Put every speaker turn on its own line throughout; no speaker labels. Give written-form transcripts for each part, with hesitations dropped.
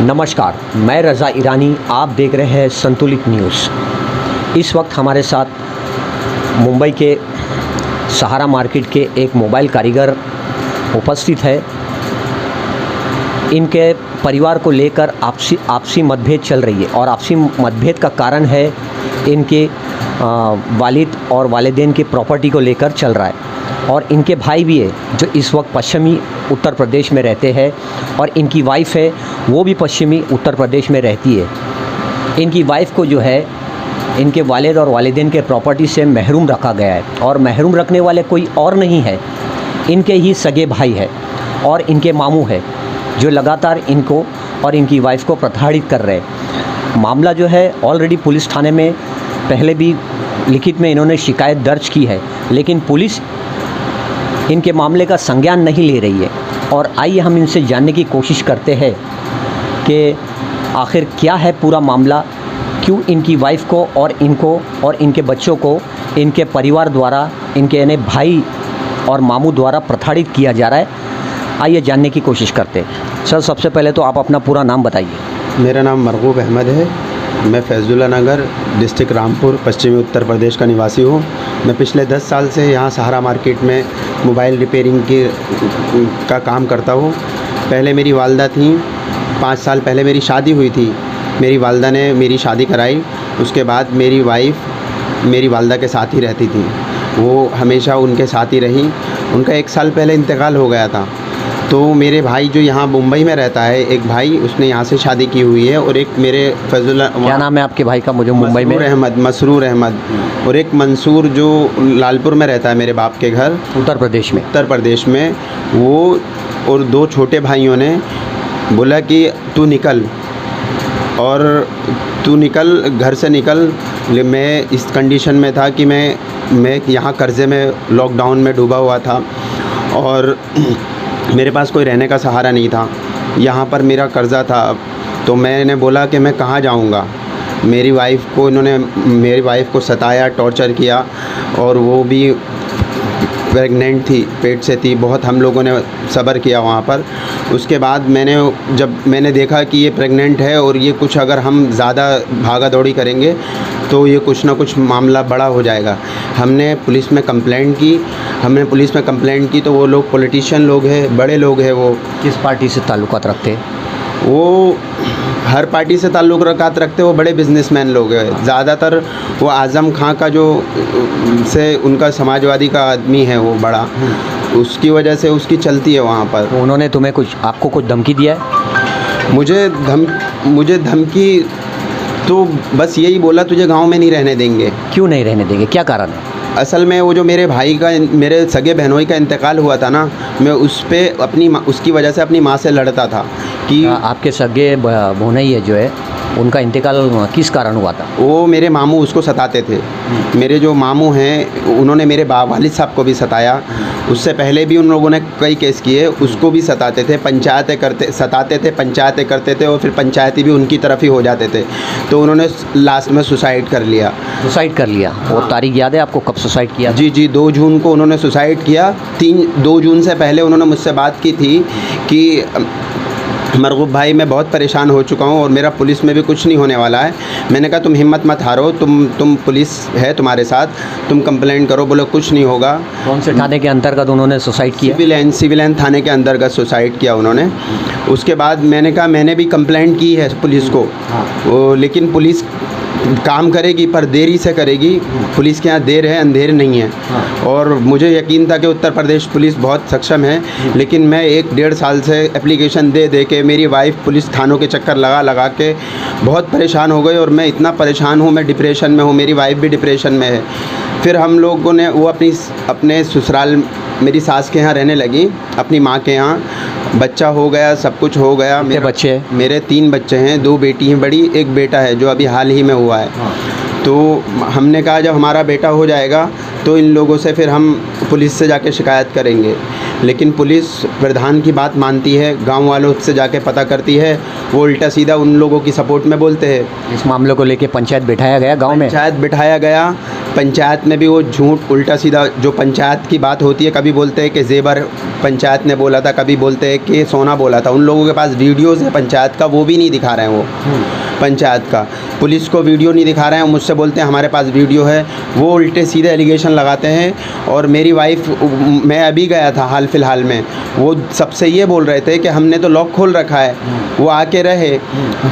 नमस्कार, मैं रज़ा ईरानी, आप देख रहे हैं संतुलित न्यूज़। इस वक्त हमारे साथ मुंबई के सहारा मार्केट के एक मोबाइल कारीगर उपस्थित है। इनके परिवार को लेकर आपसी मतभेद चल रही है और आपसी मतभेद का कारण है इनके वालिद और वालिदैन की प्रॉपर्टी को लेकर चल रहा है। और इनके भाई भी है जो इस वक्त पश्चिमी उत्तर प्रदेश में रहते हैं और इनकी वाइफ़ है वो भी पश्चिमी उत्तर प्रदेश में रहती है। इनकी वाइफ़ को जो है इनके वालिद और वालिदैन के प्रॉपर्टी से महरूम रखा गया है और महरूम रखने वाले कोई और नहीं है, इनके ही सगे भाई है और इनके मामू है जो लगातार इनको और इनकी वाइफ़ को प्रताड़ित कर रहे हैं। मामला जो है ऑलरेडी पुलिस थाने में पहले भी लिखित में इन्होंने शिकायत दर्ज की है, लेकिन पुलिस इनके मामले का संज्ञान नहीं ले रही है। और आइए हम इनसे जानने की कोशिश करते हैं कि आखिर क्या है पूरा मामला, क्यों इनकी वाइफ़ को और इनको और इनके बच्चों को इनके परिवार द्वारा, इनके यानी भाई और मामू द्वारा प्रताड़ित किया जा रहा है। आइए जानने की कोशिश करते हैं। सर, सबसे पहले तो आप अपना पूरा नाम बताइए।
मेरा नाम मरगूब अहमद है। मैं फैज़ुल्ला नगर, डिस्ट्रिक्ट रामपुर, पश्चिमी उत्तर प्रदेश का निवासी हूँ। मैं पिछले 10 साल से यहाँ सहारा मार्केट में मोबाइल रिपेयरिंग का काम करता हूँ। पहले मेरी वालदा थी, 5 साल पहले मेरी शादी हुई थी। मेरी वालदा ने मेरी शादी कराई। उसके बाद मेरी वाइफ़ मेरी वालदा के साथ ही रहती थी, वो हमेशा उनके साथ ही रही। उनका 1 साल पहले इंतकाल हो गया था। तो मेरे भाई जो यहाँ मुंबई में रहता है, एक भाई उसने यहाँ से शादी की हुई है और एक मेरे फैज़ुल्ला,
क्या नाम है आपके भाई का? मुझे मुंबई में
मसरूर अहमद, और एक मंसूर जो लालपुर में रहता है मेरे बाप के घर, उत्तर प्रदेश में। वो और 2 छोटे भाइयों ने बोला कि तू निकल और तू निकल, घर से निकल। मैं इस कंडीशन में था कि मैं यहाँ कर्ज़े में, लॉकडाउन में डूबा हुआ था और मेरे पास कोई रहने का सहारा नहीं था। यहाँ पर मेरा कर्ज़ा था। तो मैंने बोला कि मैं कहाँ जाऊँगा। मेरी वाइफ़ को सताया, टॉर्चर किया और वो भी प्रेग्नेंट थी, पेट से थी। बहुत हम लोगों ने सब्र किया वहाँ पर। उसके बाद जब मैंने देखा कि ये प्रेग्नेंट है और ये कुछ अगर हम ज़्यादा भागा दौड़ी करेंगे तो ये कुछ ना कुछ मामला बड़ा हो जाएगा। हमने पुलिस में कंप्लेंट की तो वो लोग पॉलिटिशियन लोग हैं, बड़े लोग हैं। वो
किस पार्टी से ताल्लुकात रखते हैं?
वो हर पार्टी से ताल्लुकात रखते, वो बड़े बिजनेसमैन लोग हैं। ज़्यादातर वो आज़म खां का से उनका समाजवादी का आदमी है वो बड़ा, उसकी वजह से उसकी चलती है वहाँ पर।
तो उन्होंने आपको कुछ धमकी दिया है?
मुझे धमकी तो बस यही बोला, तुझे गांव में नहीं रहने देंगे।
क्यों नहीं रहने देंगे, क्या कारण है?
असल में वो जो मेरे सगे बहनोई का इंतकाल हुआ था ना, मैं उसकी वजह से अपनी माँ से लड़ता था कि
आपके सगे बहनोई है जो है उनका इंतकाल किस कारण हुआ था? वो
मेरे मामू उसको सताते थे। मेरे जो मामू हैं उन्होंने मेरे वालिद साहब को भी सताया। उससे पहले भी उन लोगों ने कई केस किए, उसको भी सताते थे, पंचायतें करते थे और फिर पंचायती भी उनकी तरफ ही हो जाते थे। तो उन्होंने लास्ट में सुसाइड कर लिया।
वो तारीख याद है आपको, कब सुसाइड किया?
जी 2 जून को उन्होंने सुसाइड किया। 2 जून से पहले उन्होंने मुझसे बात की थी कि मरगूब भाई, मैं बहुत परेशान हो चुका हूँ और मेरा पुलिस में भी कुछ नहीं होने वाला है। मैंने कहा तुम हिम्मत मत हारो, तुम पुलिस है तुम्हारे साथ, तुम कंप्लेंट करो। बोले कुछ नहीं होगा।
कौन से थाने के अंतर्गत उन्होंने सुसाइड किया?
सिविल लाइन थाने के अंतर्गत सुसाइड किया उन्होंने। उसके बाद मैंने कहा मैंने भी कंप्लेंट की है पुलिस को, लेकिन पुलिस काम करेगी पर देरी से करेगी। पुलिस के यहाँ देर है, अंधेर नहीं है। और मुझे यकीन था कि उत्तर प्रदेश पुलिस बहुत सक्षम है, लेकिन मैं 1-1.5 साल से एप्लीकेशन दे के मेरी वाइफ़ पुलिस थानों के चक्कर लगा के बहुत परेशान हो गई और मैं इतना परेशान हूँ, मैं डिप्रेशन में हूँ, मेरी वाइफ़ भी डिप्रेशन में है। फिर हम लोगों ने वो अपने ससुराल मेरी सास के यहाँ रहने लगी, अपनी माँ के यहाँ। बच्चा हो गया, सब कुछ हो गया।
मेरे बच्चे हैं?
मेरे 3 बच्चे हैं, 2 बेटी हैं बड़ी, 1 बेटा है जो अभी हाल ही में हुआ है। तो हमने कहा जब हमारा बेटा हो जाएगा तो इन लोगों से फिर हम पुलिस से जाके शिकायत करेंगे। लेकिन पुलिस प्रधान की बात मानती है, गांव वालों से जाके पता करती है, वो उल्टा सीधा उन लोगों की सपोर्ट में बोलते हैं।
इस मामले को लेके पंचायत बिठाया गया गांव में?
पंचायत बिठाया गया, पंचायत में भी वो झूठ उल्टा सीधा जो पंचायत की बात होती है, कभी बोलते हैं कि जेबर पंचायत ने बोला था, कभी बोलते हैं कि सोना बोला था। उन लोगों के पास वीडियोज़ है पंचायत का, वो भी नहीं दिखा रहे हैं वो पंचायत का। पुलिस को वीडियो नहीं दिखा रहे हैं, मुझसे बोलते हैं हमारे पास वीडियो है। वो उल्टे सीधे एलिगेशन लगाते हैं। और मेरी वाइफ, मैं अभी गया था हाल फिलहाल में, वो सबसे ये बोल रहे थे कि हमने तो लॉक खोल रखा है, वो आके रहे।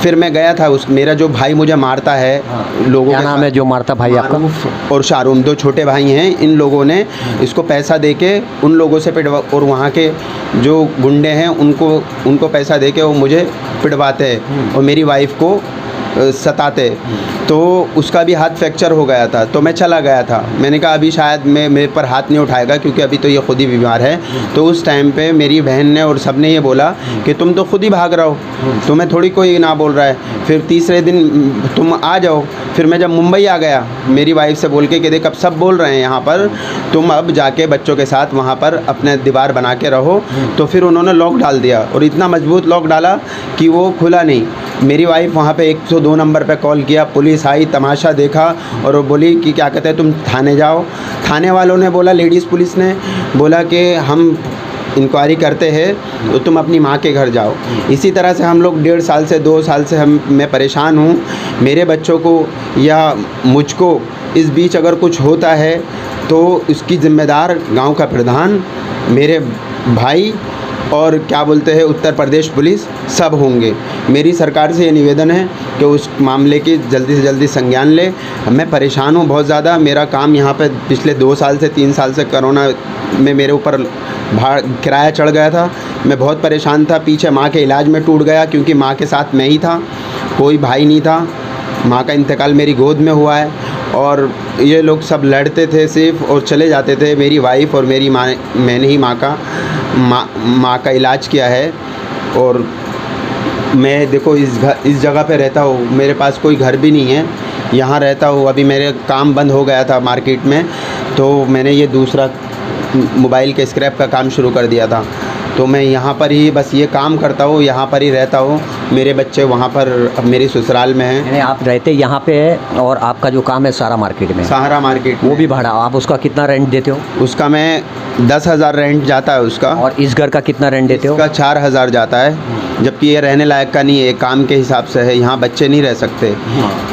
फिर मैं गया था, उस मेरा जो भाई मुझे मारता है, लोगों
क्या नाम है जो मारता भाई आपका?
मारूफ और शाहरुम, 2 छोटे भाई हैं। इन लोगों ने इसको पैसा देके उन लोगों से पिटवा, और वहाँ के जो गुंडे हैं उनको पैसा देके वो मुझे पिटवाते हैं और मेरी वाइफ को सताते। तो उसका भी हाथ फ्रैक्चर हो गया था, तो मैं चला गया था। मैंने कहा अभी शायद मेरे पर हाथ नहीं उठाएगा, क्योंकि अभी तो ये खुद ही बीमार है। तो उस टाइम पे मेरी बहन ने और सब ने ये बोला कि तुम तो खुद ही भाग रहे हो, तुम्हें थोड़ी कोई ना बोल रहा है। फिर तीसरे दिन तुम आ जाओ। फिर मैं जब मुंबई आ गया, मेरी वाइफ से बोल के कि देख अब सब बोल रहे हैं यहाँ पर, तुम अब जाके बच्चों के साथ वहाँ पर अपने दीवार बना के रहो। तो फिर उन्होंने लॉक डाल दिया, और इतना मजबूत लॉक डाला कि वो खुला नहीं। मेरी वाइफ वहाँ पे 102 नंबर पे कॉल किया, पुलिस आई, तमाशा देखा, और वो बोली कि क्या कहते हैं तुम थाने जाओ। थाने वालों ने बोला, लेडीज़ पुलिस ने बोला कि हम इंक्वायरी करते हैं, तो तुम अपनी माँ के घर जाओ। इसी तरह से हम लोग 1.5 साल से 2 साल से मैं परेशान हूँ। मेरे बच्चों को या मुझको इस बीच अगर कुछ होता है तो इसकी ज़िम्मेदार गांव का प्रधान, मेरे भाई और क्या बोलते हैं उत्तर प्रदेश पुलिस सब होंगे। मेरी सरकार से ये निवेदन है कि उस मामले की जल्दी से जल्दी संज्ञान ले। मैं परेशान हूँ बहुत ज़्यादा। मेरा काम यहाँ पे पिछले 2 साल से 3 साल से कोरोना में मेरे ऊपर किराया चढ़ गया था। मैं बहुत परेशान था। पीछे माँ के इलाज में टूट गया, क्योंकि माँ के साथ मैं ही था, कोई भाई नहीं था। माँ का इंतकाल मेरी गोद में हुआ है, और ये लोग सब लड़ते थे सिर्फ और चले जाते थे। मेरी वाइफ और मेरी माँ, मैंने ही माँ का इलाज किया है। और मैं देखो इस जगह पे रहता हूँ, मेरे पास कोई घर भी नहीं है, यहाँ रहता हूँ। अभी मेरे काम बंद हो गया था मार्केट में, तो मैंने ये दूसरा मोबाइल के स्क्रैप का काम शुरू कर दिया था। तो मैं यहाँ पर ही बस ये काम करता हूँ, यहाँ पर ही रहता हूँ। मेरे बच्चे वहाँ पर अब मेरी ससुराल में हैं।
यानी आप रहते यहाँ पे है और आपका जो काम है सहारा मार्केट में?
सहारा मार्केट में।
वो भी भाड़ा आप उसका कितना रेंट देते हो?
उसका मैं 10,000 रेंट जाता है उसका।
और इस घर का कितना रेंट देते हो?
उसका 4,000 जाता है, जबकि ये रहने लायक का नहीं है, काम के हिसाब से है। यहाँ बच्चे नहीं रह सकते,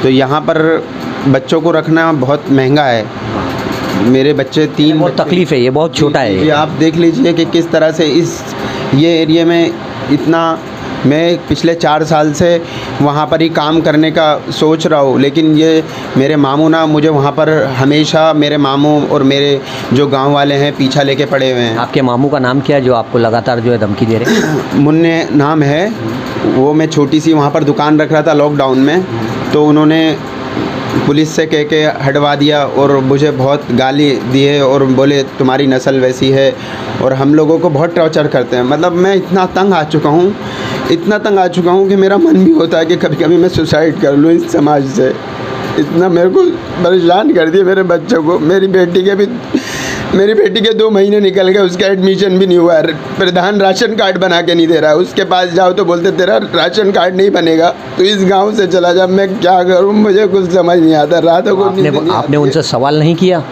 तो यहाँ पर बच्चों को रखना बहुत महंगा है। मेरे बच्चे 3
बहुत तकलीफ़ है, ये बहुत छोटा है।
ये आप देख लीजिए कि किस तरह से ये एरिया में इतना। मैं पिछले 4 साल से वहाँ पर ही काम करने का सोच रहा हूँ, लेकिन ये मेरे मामू ना मुझे वहाँ पर हमेशा, मेरे मामू और मेरे जो गांव वाले हैं पीछा लेके पड़े हुए हैं।
आपके मामू का नाम क्या है जो आपको लगातार जो है धमकी दे रहे हैं?
मुन्ने नाम है। वो मैं छोटी सी वहाँ पर दुकान रख रहा था लॉकडाउन में, तो उन्होंने पुलिस से कह के हटवा दिया और मुझे बहुत गाली दिए और बोले तुम्हारी नस्ल वैसी है, और हम लोगों को बहुत टॉर्चर करते हैं। मतलब मैं इतना तंग आ चुका हूँ कि मेरा मन भी होता है कि कभी कभी मैं सुसाइड कर लूँ इस समाज से। इतना मेरे को परेशान कर दिया मेरे बच्चों को। मेरी बेटी के 2 महीने निकल गए, उसका एडमिशन भी नहीं हुआ है। प्रधान राशन कार्ड बना के नहीं दे रहा है। उसके पास जाओ तो बोलते तेरा राशन कार्ड नहीं बनेगा, तो इस गांव से चला जा। मैं क्या करूं, मुझे कुछ समझ नहीं आता। रातों को
आपने उनसे सवाल नहीं किया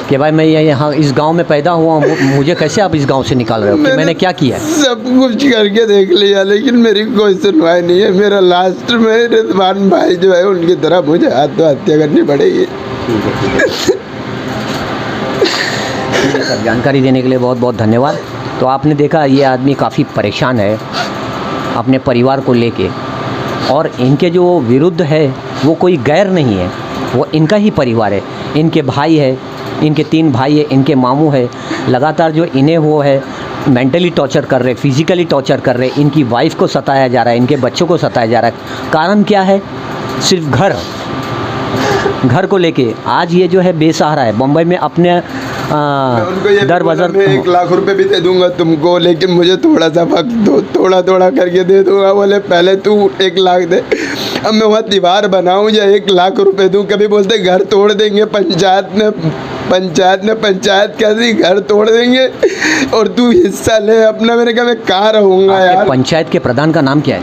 कि भाई मैं यहाँ इस गांव में पैदा हुआ हूँ, मुझे कैसे आप इस गांव से निकाल रहे हो? कि मैंने क्या किया?
सब कुछ करके देख लिया, लेकिन मेरी कोई सुनवाई नहीं है। मेरा लास्ट में रिजवान भाई जो है उनकी तरह मुझे आत्महत्या करनी पड़ेगी।
सर, जानकारी देने के लिए बहुत बहुत धन्यवाद। तो आपने देखा ये आदमी काफ़ी परेशान है अपने परिवार को लेके, और इनके जो विरुद्ध है वो कोई गैर नहीं है, वो इनका ही परिवार है। इनके भाई है, इनके 3 भाई है, इनके मामू है। लगातार जो इन्हें वो है मेंटली टॉर्चर कर रहे, फिजिकली टॉर्चर कर रहे। इनकी वाइफ को सताया जा रहा है, इनके बच्चों को सताया जा रहा है। कारण क्या है? सिर्फ घर को लेके आज ये जो है बेसहारा है। मुंबई में अपने दर बजर
1 लाख रुपए भी दे दूंगा तुमको, लेकिन मुझे थोड़ा सा वक्त दो, थोड़ा करके दे दूंगा। बोले पहले तू 1 लाख दे, अब मैं वहाँ दीवार बनाऊँ या 1 लाख रुपए दूँ। कभी बोलते घर तोड़ देंगे, पंचायत कैसी घर तोड़ देंगे और तू हिस्सा ले अपना। मैंने कहा मैं कहाँ रहूँगा यार।
पंचायत के प्रधान का नाम क्या है?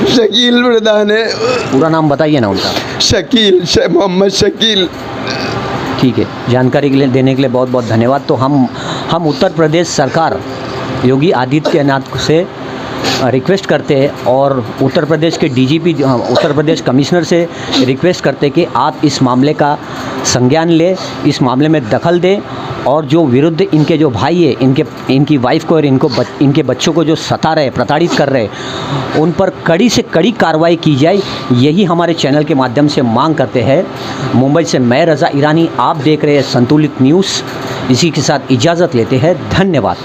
शकील प्रधान है।
पूरा नाम बताइए ना उनका।
मोहम्मद शकील।
ठीक है, जानकारी के लिए देने के लिए बहुत बहुत धन्यवाद। तो हम उत्तर प्रदेश सरकार योगी आदित्यनाथ से रिक्वेस्ट करते हैं और उत्तर प्रदेश के डीजीपी उत्तर प्रदेश कमिश्नर से रिक्वेस्ट करते हैं कि आप इस मामले का संज्ञान लें, इस मामले में दखल दें और जो विरुद्ध इनके जो भाई है, इनकी वाइफ को और इनके बच्चों को जो सता रहे, प्रताड़ित कर रहे, उन पर कड़ी से कड़ी कार्रवाई की जाए, यही हमारे चैनल के माध्यम से मांग करते हैं। मुंबई से मैं रज़ा ईरानी, आप देख रहे हैं संतुलित न्यूज़। इसी के साथ इजाज़त लेते हैं, धन्यवाद।